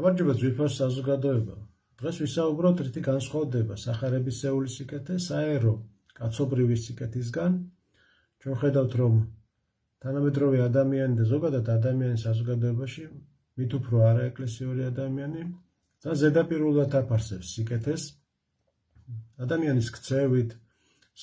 გამარჯობა ძვირფას საზოგადოება. დღეს ვისაუბროთ რითი განსხვავდება სახარებისეული სიკეთე საერო კაცობრივი სიკეთისგან. ჩვენ ხედავთ, რომ თანამედროვე ადამიანი და ზოგადად ადამიანი საზოგადოებაში მით უფრო არაეკლესიური ადამიანი და ზედაპირულად აფარსებს სიკეთეს ადამიანის ქცევით,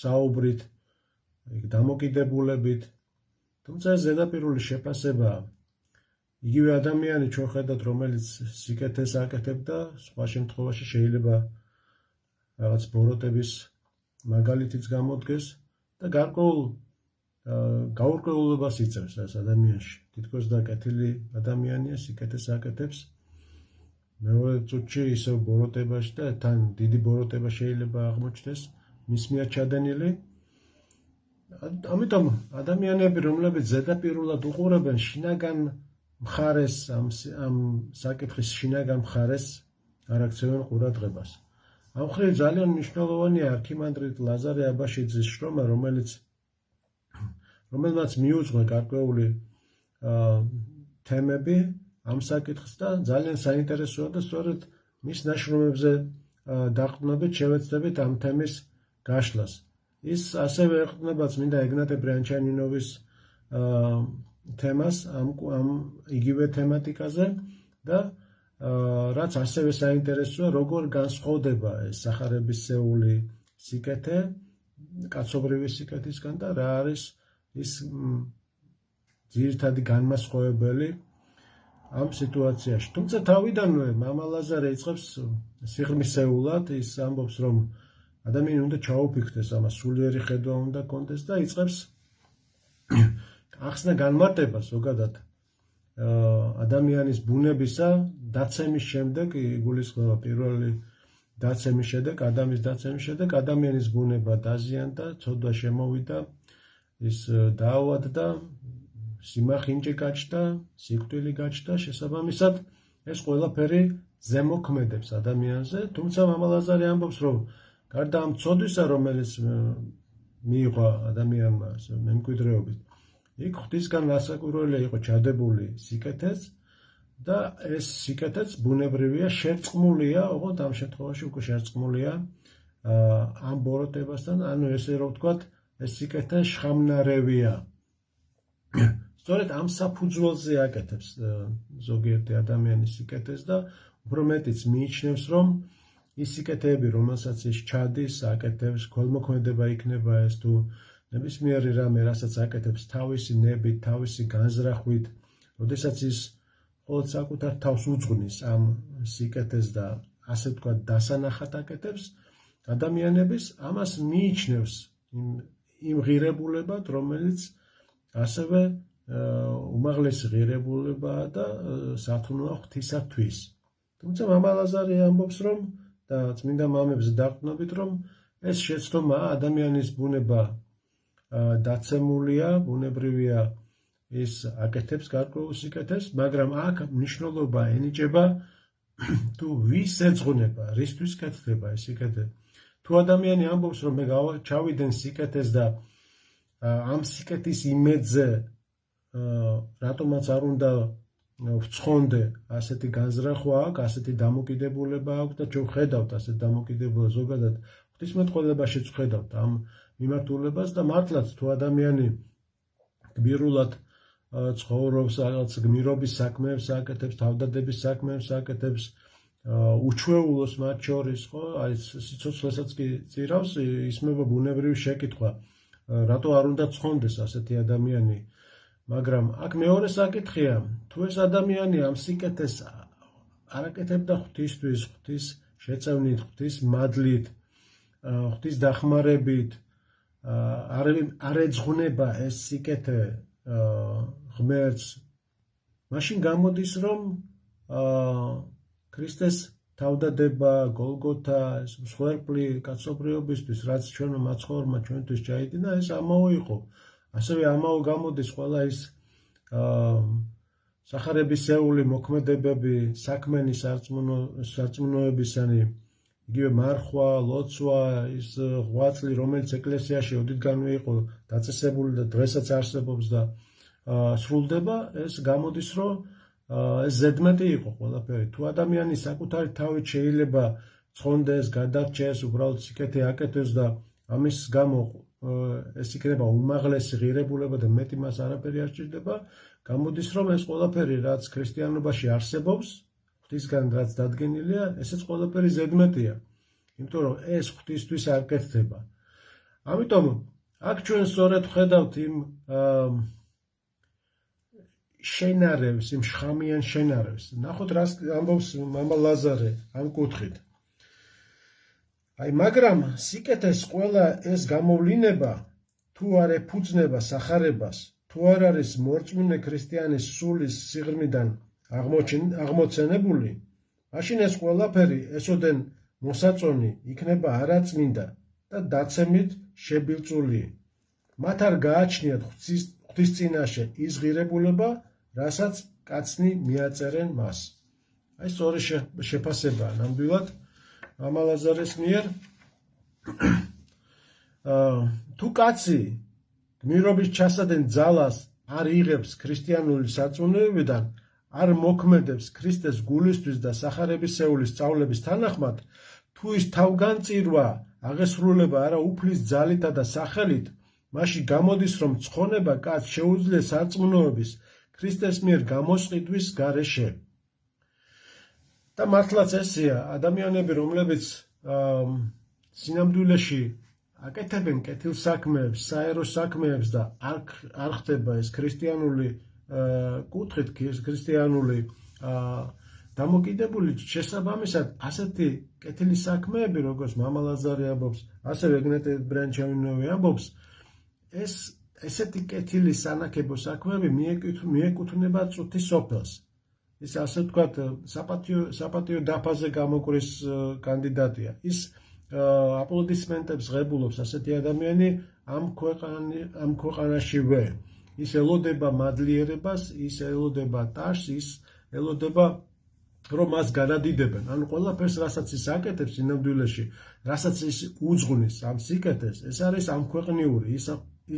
საუბრით, დამოკიდებულებით, თუმცა ზედაპირული შეფასებაა. იგივე ადამიანი ჩვენ ხედავთ, რომელიც სიკეთეს აკეთებდა, სხვა შემთხვევაში შეიძლება რაღაც ბოროტების მაგალითიც გამოდგეს და გარკვეულ გაურკვევლობას იწევს ეს ადამიანში. თითქოს და კეთილი ადამიანია, სიკეთეს აკეთებს. მეორე წუთში ისევ ბოროტებაში და თან დიდი ბოროტება შეიძლება აღმოჩნდეს მის მიერ ჩადენილი. ამიტომ ადამიანები, რომლებიც ზედაპირულად უყურებენ შინაგან მხარეს, ამ საკითხის შინაგან მხარეს არ აქცევენ ყურადღებას. ამ მხრივ ძალიან მნიშვნელოვანია არქიმანდრიტ ლაზარე აბაშიძის შრომა, რომელმაც მიუძღვა გარკვეული თემები ამ საკითხს და ძალიან საინტერესოა და სწორედ მის ნაშრომებზე დაყრდნობით შევეცდებით ამ თემის გაშლას. ის ასევე ეყრდნობა წმინდა ეგნატე ბრიანჩანინოვის თემას ამ იგივე თემატიკაზე და რაც ასევე საინტერესოა, როგორ განსხვავდება ეს სახარებისეული სიკეთე კაცობრივი სიკეთისგან და რა არის ის ძირითადი განმასხვავებელი ამ სიტუაციაში. თუმცა თავიდანვე მამა ლაზარე იწყებს სიღრმისეულად, ის ამბობს, რომ ადამიანი უნდა ჩაუფიქრდეს, ამას სულიერი ხედვა უნდა კონდეს და იწყებს ახსნა განმარტება ზოგადად ადამიანის ბუნებისა დაცემის შემდეგ, იგულისხმება პირველი დაცემის შემდეგ, ადამიანის დაცემის შემდეგ ადამიანის ბუნება დაზიანდა, ცოდვა შემოვიდა, ის დაავადდა, სიმახინჯე გაჩნდა, სიკვდილი გაჩნდა, შესაბამისად ეს ყველაფერი ზემოქმედებს ადამიანზე, თუმცა მამა ლაზარე ამბობს, რომ გარდა ამ ცოდვისა, რომელიც მიიღო ადამიანმა მემკვიდრეობით, იქ ღვთისგან გასაკვირველი იყო ჩადებული სიკეთეც და ეს სიკეთეც ბუნებრივია, შერწყმულია, ოღონდ ამ შემთხვევაში უკვე შერწყმულია ამ ბოროტებასთან, ანუ ესე რომ ვთქვათ, ეს სიკეთე შხამნარევია. სწორედ ამ საფუძველზე აკეთებს ზოგიერთი ადამიანი სიკეთეს და უფრო მეტიც მიიჩნევს, რომ ის სიკეთეები, რომელსაც ის ჩადის, აკეთებს, ქველმოქმედება იქნება ეს თუ ნებისმიერი რამე, რასაც აკეთებს თავისი ნებით, თავისი განზრახვით, როდესაც ის მხოლოდ საკუთარ თავს უძღვნის ამ სიკეთეს და ასე ვთქვათ დასანახად აკეთებს, ადამიანების ამას მიიჩნევს იმ ღირებულებად, რომელიც ასევე უმაღლესი ღირებულებაა და სათნოა ღვთისათვის. თუმცა მამა ლაზარე ამბობს, რომ და წმინდა მამებზე დაყრდნობით, რომ ეს შეცდომაა, ადამიანის ბუნება დაცემულია, ბუნებრივია, ის აკეთებს გარკვეულ სიკეთეს, მაგრამ აქ მნიშვნელობა ენიჭება თუ ვის ეძღვნება, რისთვის კეთდება ეს სიკეთე. თუ ადამიანი ამბობს, რომ მე ჩავიდენ სიკეთეს და ამ სიკეთის იმედზე რატომაც არ უნდა ვცხონდე, ასეთი განზრახვა აქვს, ასეთი დამოკიდებულება აქვს და ჩვენ ხედავთ ასეთ დამოკიდებულებას ზოგადად ღვთისმეტყველებაშიც ხედავთ ამ მიმართულებას და მართლაც თუ ადამიანი გმირულად ცხოვრობს, რაღაც გმირობის საქმეებს აკეთებს, თავდადების საქმეებს აკეთებს, უჩვეულოს მათ შორის, ხო, აი სიცოცხლესაც კი წირავს, ისმება ბუნებრივი შეკითხვა, რატო არ უნდა ცხონდეს ასეთი ადამიანი. მაგრამ აქ მეორე საკითხია, თუ ეს ადამიანი ამ სიკეთეს არ აკეთებდა ღვთისთვის, ღვთის შეწევნით, ღვთის მადლით, ღვთის დახმარებით, არ ეძღვნება ეს სიკეთე ღმერთს, მაშინ გამოდის, რომ ქრისტეს თავდადება, გოლგოთა, ეს მსხვერპლი კაცობრიობისთვის, რაც ჩვენმა მაცხოვრებმა ჩვენთვის ჩაიდინა, ეს ამაო იყო. ასევე ამაო გამოდის ყველა ის სახარებისეული მოქმედებები, საქმენი სარწმუნოებისანი, იგივე მარხვა, ლოცვა, ის ღვაწლი, რომელიც ეკლესიაში ოდითგანვე იყო დაწესებული და დღესაც არსებობს და სრულდება, ეს გამოდის, რომ ეს ზედმეტი იყო ყველაფერი. თუ ადამიანი საკუთარი თავით შეიძლება ცხონდეს, გადარჩეს, უბრალოდ სიკეთე აკეთოს და ამის გამო ეს იქნება უმაღლესი ღირებულება და მეტი მას არაფერი არ სჭირდება, გამოდის რომ ეს ყველაფერი რაც ქრისტიანობაში არსებობს, ღვთისგან რაც დადგენილია, ესეც ყველაფერი ზედმეტია. იმიტომ რომ ეს ღვთისთვის არ კეთდება. ამიტომ აქ ჩვენ სწორედ ვხედავთ იმ შენარევს, იმ შხამიან შენარევს. ნახოთ რას ამბობს მამა ლაზარე ამ კუთხით. მაგრამ სიკეთეს ყველა ეს გამოვლინება თუ არ ეფუძნება სახარებას, თუ არ არის მორწმუნე ქრისტიანის სულის სიღრმიდან აღმოცენებული, მაშინ ეს ყველაფერი ესოდენ მოსაწონი იქნება არაწმინდა და დაცემით შებილწული. მათ არ გააჩნიათ ღვთის წინაშე ის ღირებულება, რასაც კაცნი მიაწერენ მას. აი სწორი შეფასებაა ნამდვილად მამა ლაზარეს მიერ. თუ კაცი გმირობის ჩასადენ ძალას არ იღებს ქრისტიანული სარწმუნოებიდან, არ მოქმედებს ქრისტეს გულისთვის და სახარებისეული სწავლების თანახმად, თუ ის თავგანწირვა აღესრულება არა უფლის ძალითა და სახელით, მაშინ გამოდის რომ ცხონება კაცს შეუძლია სარწმუნოების ქრისტეს მიერ გამოსყიდვის გარეშე. და მართლაც ესეა, ადამიანები, რომლებიც სინამდვილეში აკეთებენ კეთილ საქმეებს, საერო საქმეებს და არ ხდება ეს ქრისტიანული კუთხით, ქრისტიანული დამოკიდებული შესაბამისად ასეთი კეთილი საქმეები, როგორც მამა ლაზარე ამბობს, ასევე ეგნატე ბრანჩევინოვი ამბობს, ესეთი კეთილი სანაკებო საქმეები მიეკუთვნება წუთის სოფელს. ის ასე ვთქვათ, საპატიო დაფაზე გამოკვრის კანდიდატია. ის აპლოდისმენტებს ღებულობს ასეთი ადამიანი ამ ქვეყანაშივე. ის ელოდება მადლიერებას, ის ელოდება ტარს, ის ელოდება რომ მას განადიდებენ. ანუ ყველაფერს, რასაც ის აკეთებს სინამდვილეში, რასაც ის უძღვნის ამ სიკეთეს, ეს არის ამქვეყნიური,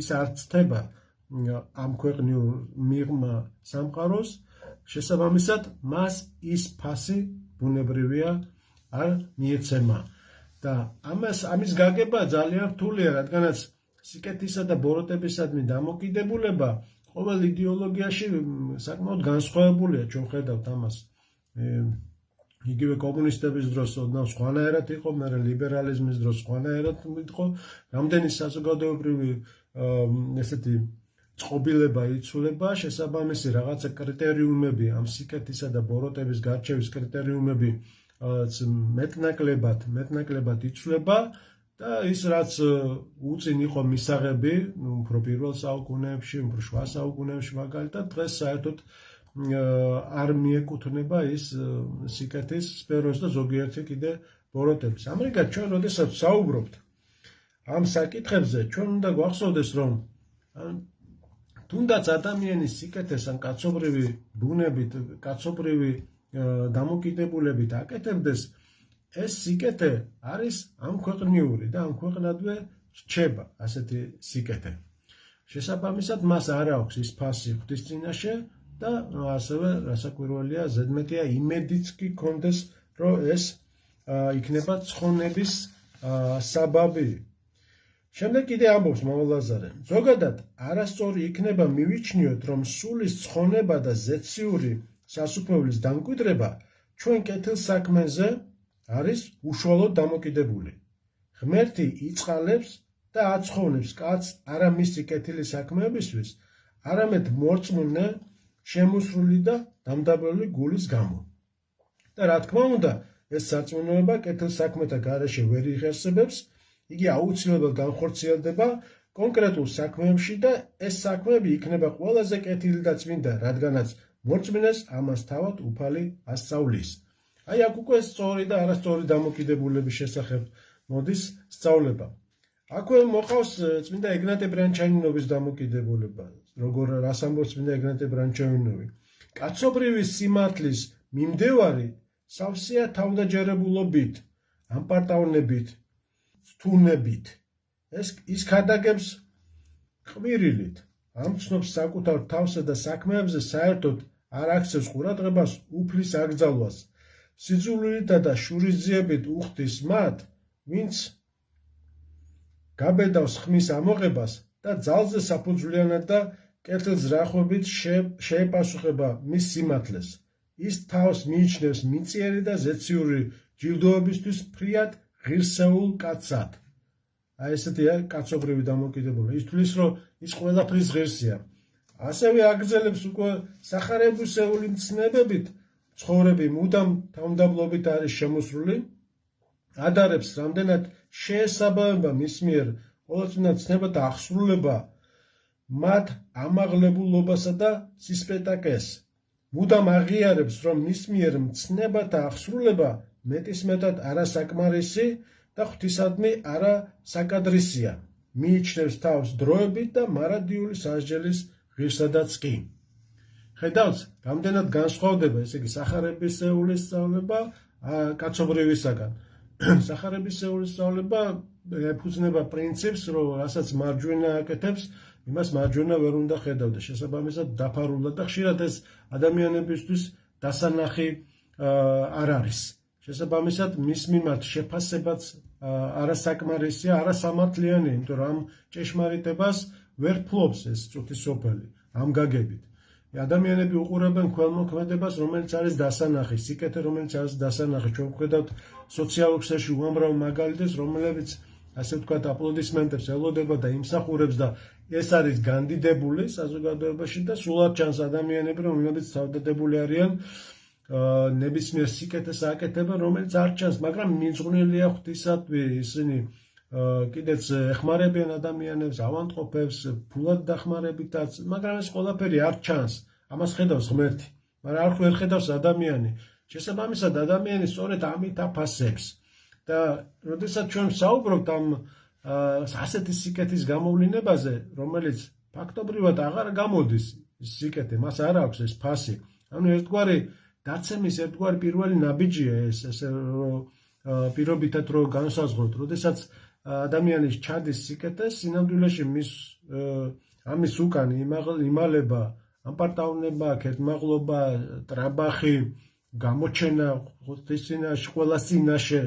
ის არ ცდება ამ ქვეყნიურ მიღმა სამყაროს, შესაბამისად მას ის ფასი ბუნებრივია არ მიეცემა. და ამის გაგება ძალიან რთულია, რადგანაც სიკეთისა და ბოროტებისადმი დამოკიდებულება ყოველ იდეოლოგიაში საკმაოდ განსხვავებულია, ჩვენ ხედავთ ამას. იგივე კომუნისტების დროს ოდნავ სხვანაირად იყო, მერე ლიბერალიზმის დროს სხვანაირად იყო, რამდენი საზოგადოებრივი ესეთი წყობილება იცვლება, შესაბამისი რაღაცა კრიტერიუმები ამ სიკეთისა და ბოროტების გარჩევის კრიტერიუმები მეტნაკლებად იცვლება და ის რაც უწინ იყო მისაღები, უფრო პირველ საუკუნეებში, უფრო შუა საუკუნეებში მაგალითად, დღეს საერთოდ არ მიეკუთვნება ის სიკეთის სფეროს და ზოგიერთი კიდე ბოროტების. ამრიგად ჩვენ როდესაც საუბრობთ ამ საკითხებზე, ჩვენ უნდა გვახსოვდეს, რომ თუნდაც ადამიანის სიკეთეს ან კაცობრივი ბუნებით, კაცობრივი დამოკიდებულებით აკეთებდეს, ეს სიკეთე არის ამქვეყნიური და ამქვეყნადვე რჩება ასეთი სიკეთე. შესაბამისად მას არ აქვს ის ფასი ღვთის წინაშე და ასევე რასაკვირველია, ზედმეტია იმედიც კი გქონდეს, რომ ეს იქნება ცხონების საბაბი. შემდეგ კიდე ამბობს მამა ლაზარე, ზოგადად არასწორი იქნება მივიჩნიოთ, რომ სულის ცხონება და ზეციური სასუფეველის დამკვიდრება ჩვენ კეთილ საქმეზე არის უშუალოდ დამოკიდებული. ღმერთი იწყალებს და აცხოვნებს კაცს არა მისი კეთილი საქმეებისთვის, არამედ მორწმუნე, შემოსრული და დამდაბლული გულის გამო. და რა თქმა უნდა, ეს სარწმუნოება კეთილ საქმეთა გარეშე ვერ იხარსებებს, იგი აუცილებლად განხორციელდება კონკრეტულ საქმეებში და ეს საქმეები იქნება ყველაზე კეთილი და წმინდა, რადგანაც მორწმუნეს ამას თავად უფალი ასწავლის. აი აქ უკვე სწორი და არასწორი დამოკიდებულების შესახებ მოდის სწავლება. აქვე მოყავს წმინდა ეგნატე ბრანჩევინოვის დამოკიდებულება, როგორ რას ამბობს წმინდა ეგნატე ბრანჩევინოვი. კაცობრივი სიმართლის მიმდევარი სავსეა თავდაჯერებულობით, ამპარტავნებით, თუნებით. ის ქადაგებს ყვირილით, ამცნობს საკუთარ თავსა და საქმეებზე საერთოდ არ აქცევს ყურადღებას უფლის აკრძალვას. სიძულვილითა და შურისძიებით უხდის მათ, ვინც გაბედავს ხმის ამოღებას და ძალზე საფუძვლიანად და კეთილზრახვებით შეეპასუხება მის სიმართლეს. ის თავს მიიჩნევს მიწიერი და ზეციური ჯილდოებისთვის ფრიად ღირსეულ კაცად. აი ესეთია კაცობრივი დამოკიდებულება. ის თვლის, რომ ის ყველაფრის ღირსია. ასევე აგრძელებს უკვე სახარებისეული მცნებებით ცხოვრები მუდამ თავმდაბლობით არის შემოსრული, ადარებს რამდენად შეესაბამება მის მიერ ყოველწლიურად ცნებათა აღსრულება მათ ამაღლებულობასა და სისპეტაკეს. მუდამ აღიარებს, რომ მის მიერ მცნებათა აღსრულება მეტისმეტად არასაკმარისი და ღვთისადმი არასაკადრისია. მიიჩნევს თავს დროებით და მარადიული სასჯელის ღირსადაც კი. ხედავთ, რამდენად განსხვავდება, ესე იგი, სახარებისეული სწავლება კაცობრივისაგან. სახარებისეული სწავლება ეფუძნება პრინციპს, რომ რასაც მარჯვენა აკეთებს, იმას მარჯვენა ვერ უნდა ხედავდა. შესაბამისად დაფარულდა და ხშირად ეს ადამიანებისთვის დასანახი არ არის. შესაბამისად მის მიმართ შეფასებაც არასაკმარისია, არასამართლიანია, იმიტომ რომ ამ ჭეშმარიტებას ვერ ფლობს ეს წუთი სოფელი ამ გაგებით. ადამიანები უყურებენ ქველმოქმედებას, რომელიც არის დასანახი, სიკეთე, რომელიც არის დასანახი. ჩვენ ვხედავთ სოციალურ ქსელში უამრავ მაგალითებს, რომლებიც ასე ვთქვათ აპლოდისმენტებს ელოდება და იმსახურებს და ეს არის განდიდებული საზოგადოებაში და სულად ჩანს ადამიანები, რომლებიც თავდადებული არიან ნებისმიერ სიკეთეს აკეთებენ, რომელიც არ ჩანს, მაგრამ მიძღვნილია ღვთისადმი, ისინი კიდეც ეხმარებიან ადამიანებს, ავანტყოფებს, ფულად დახმარებითაც, მაგრამ ეს ყველაფერი არ ჩანს. ამას ხედავს ღმერთი, მაგრამ არ ვერ ხედავს ადამიანი. შესაბამისად ადამიანი სწორედ ამით აფასებს. და როდესაც ჩვენ ვსაუბრობთ ამ ასეთი სიკეთის გამოვლინებაზე, რომელიც ფაქტობრივად აღარ გამოდის სიკეთე, მას არ აქვს ეს ფასი. ანუ ერთგვარი დაცემის ერთგვარი პირველი ნაბიჯია ეს, ესე რომ პირობითად რო განსაზღვროთ, როდესაც ადამიანის ჩადის სიკეთეს, სინამდვილეში ამის უკან იმალება ამპარტავნება, ქეთმაღლობა, ტრაბახი, გამოჩენა ღვთის წინაშე, ყველას წინაშე,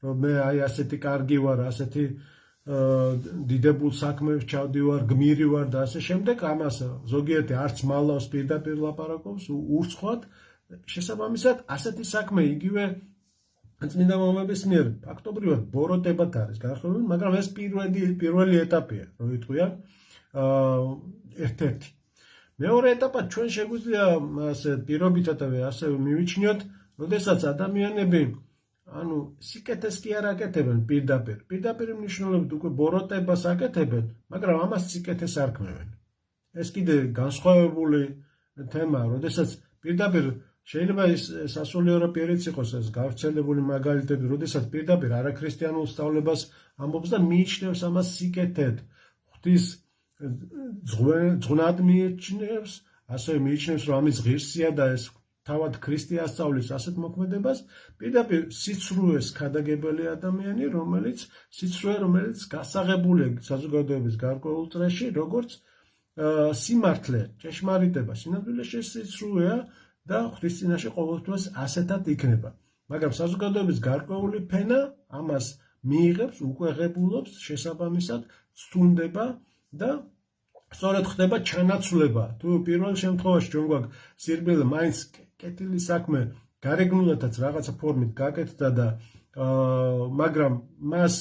რომ მე აი ასეთი კარგი ვარ, ასეთი დიდებულ საქმეებს ჩავდივარ, გმირი ვარ და ასე შემდეგ, ამას ზოგიერთი არც მალავს პირდაპირ ლაპარაკობს, ურცხვად, შესაბამისად ასეთი საქმე იგივე წმინდა მომების მიერ ფაქტობრივად ბოროტებად არის განხილული, მაგრამ ეს პირველი ეტაპია, რო ვიტყვია, ერთ-ერთი. მეორე ეტაპად ჩვენ შეგვიძლია ასე პირობითად ასევე მივიჩნიოთ, როდესაც ადამიანები ანუ სიკეთეს კი არ აკეთებენ პირდაპირ. პირდაპირ მნიშვნელობით უკვე ბოროტებას აკეთებენ, მაგრამ ამას სიკეთეს არ ქმნიან. ეს კიდე განსხვავებული თემაა, როდესაც პირდაპირ შეიძლება ის სასულიერო პირიც იყოს ეს გავრცელებული მაგალითები, როდესაც პირდაპირ არაქრისტიანულ სწავლებას ამბობს და მიიჩნევს ამას სიკეთედ. ღვთის ძღვნად მიიჩნევს, ასევე მიიჩნევს, რომ ამის ღირსია და ეს თავად ქრისტე ასწავლის ასეთ მოქმედებას, პირდაპირ სიცრუეს ქადაგებელი ადამიანი, რომელიც გასაღებულია საზოგადოების გარკვეულ წრეში, როგორც სიმართლე, ჭეშმარიტება, სინამდვილეში სიცრუეა და ღვთის წინაშე ყოველთვის ასეთად იქნება. მაგრამ საზოგადოების გარკვეული ფენა ამას მიიღებს, უკვეღებულობს, შესაბამისად სწუნდება და სწორედ ხდება ჩანაცვლება. თუ პირველ შემთხვევაში ჩვენ გვაქვს სირბილე მაინც კეთილი საქმე გარეგნულადაც რაღაცა ფორმით გაკეთდა და მაგრამ მას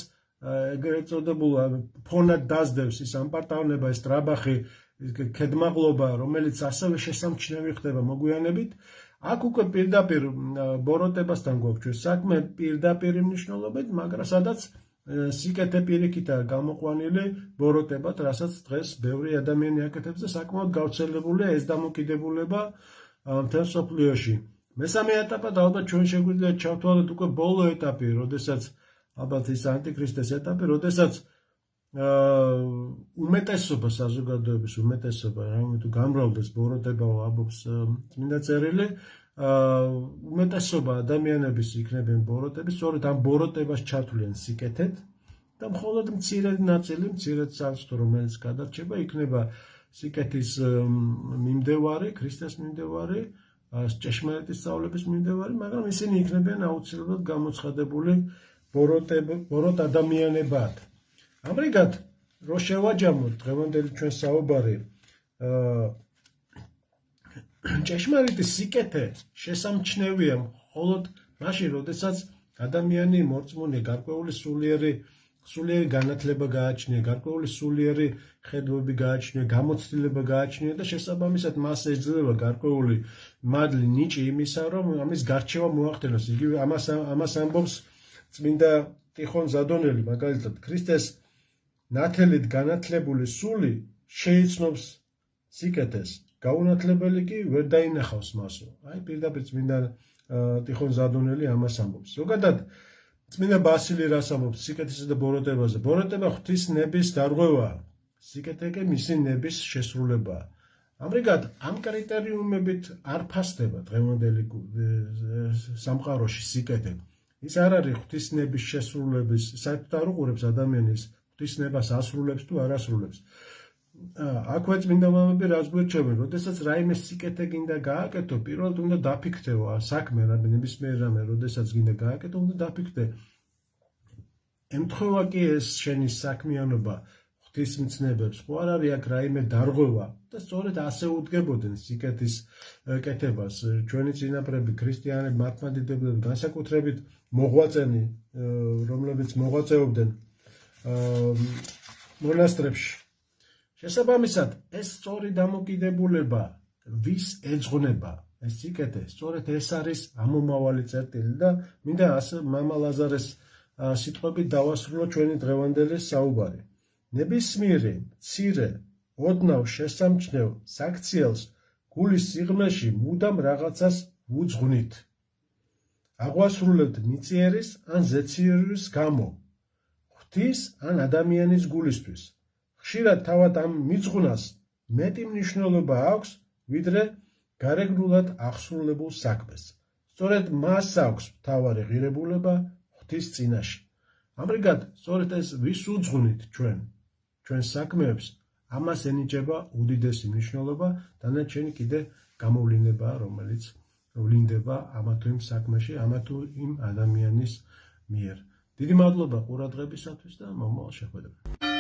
ეგრეთ წოდებულ ფონად დაძდევს ის ამპარტავნება, ეს ტრაბახი, ქედმაღლობა, რომელიც ასევე შესამჩნევი ხდება მოგვიანებით, აქ უკვე პირდაპირ ბოროტებასთან გვაქვს ჩვენ საქმე პირდაპირ მნიშვნელობით, მაგრამ სადაც სიკეთე პირიქითაა გამოყვანილი ბოროტებად, რასაც დღეს ბევრი ადამიანი აკეთებს და საკმაოდ გავრცელებულია ეს დამოკიდებულება მთელ მსოფლიოში. მესამე ეტაპად ალბათ ჩვენ შეგვიძლია ჩავთვალოთ უკვე ბოლო ეტაპი, როდესაც ალბათ ის ანტიქრისტეს ეტაპი, როდესაც უმეტესობა საზოგადოების უმეტესობა, რამე თუ გამრავლდეს ბოროტებაო ამბობს წმინდა წერილი, უმეტესობა ადამიანების იქნებიან ბოროტები, სწორედ ამ ბოროტებას ჩათვლიან სიკეთეთ და მხოლოდ მცირე ნაწილი, მცირე სანსტო, რომელიც გადარჩება, იქნება სიკეთის მიმდევარი, ქრისტეს მიმდევარი, ჭეშმარიტი სწავლების მიმდევარი, მაგრამ ისინი იქნებიან აუცილებლად გამოცხადებული ბოროტ ადამიანებად. ამრიგად, რო შევაჯამოთ დღევანდელი ჩვენ საუბარი, ჭეშმარიტი სიკეთე შესამჩნევია მხოლოდ მაშინ, როდესაც ადამიანი მორწმუნე გარკვეული სულიერი განათლება გააჩნია, გარკვეული სულიერი ხედვები გააჩნია, გამოცდილება გააჩნია და შესაბამისად მას ეძლევა გარკვეული მადლი, ნიჭი იმისა, რომ ამის გარჩევა მოახდენოს. იგივე ამას ამბობს წმინდა ტიხონ ზადონელი, მაგალითად, ქრისტეს ნათელით განათლებული სული შეიცნობს სიკეთეს, გაუნათლებელი კი ვერ დაინახავს მასო. აი, პირდაპირ წმინდა ტიხონ ზადონელი ამას ამბობს. ზოგადად, წმინდა ბასილი რას ამბობს სიკეთესა და ბოროტებაზე? ბოროტება ღვთის ნების დარღვევაა, სიკეთე კი მისი ნების შესრულებაა. ამრიგად, ამ კრიტერიუმებით არ ფასდება დღევანდელი სამყაროში სიკეთე. ის არ არის ღვთის ნების შესრულების, საერთოდ არ უყურებს ადამიანის ღვთის ნებას ასრულებს თუ არ ასრულებს. აქვე წმინდა მამები რას გვერჩევენ, როდესაც რაიმე სიკეთე გინდა გააკეთო, პირველად უნდა დაფიქრდეო საქმე, ნებისმიერ რამე, როდესაც გინდა გააკეთო, უნდა დაფიქრდე. ემთხვევა კი ეს შენი საქმიანობა ღვთის მცნებებს, ხო არ არის აქ რაიმე დარღვევა და სწორედ ასე უდგებოდნენ სიკეთის კეთებას. ჩვენი წინაპრები, ქრისტიანები, მართლმადიდებლები, განსაკუთრებით მოღვაწენი, რომლებიც მოღვაწეობდნენ მონასტრებში. შესაბამისად, ეს სწორი დამოკიდებულება, ვის ეძღვნება ეს სიკეთე, სწორედ ეს არის ამომავალი წერტილი და მინდა მამა ლაზარეს სიტყვებით დავასრულო ჩვენი დღევანდელი საუბარი. ნებისმიერი, მცირე, ოდნავ შესამჩნევ საქციელს გულის სიღრმეში მუდამ რაღაცას ვუძღვნით. აღვასრულებთ მიწიერის ან ზეციერის გამო, ღვთის ან ადამიანის გულისთვის. ხშირად თავად ამ მიძღვნას მეტი მნიშვნელობა აქვს, ვიდრე გარეგნულად აღსრულებულ საქმეს. სწორედ მას აქვს მთავარი ღირებულება ღვთის წინაშე. ამრიგად, სწორედ ეს ვის უძღვნით ჩვენ საქმეებს, ამას ენიჭება უდიდესი მნიშვნელობა, დანარჩენი კიდე გამოვლინებაა, რომელიც ვლინდება ამა თუ იმ საქმეში, ამა თუ იმ ადამიანის მიერ. დიდი მადლობა ყურადღებისათვის და მომავალ შეხვედრამდე.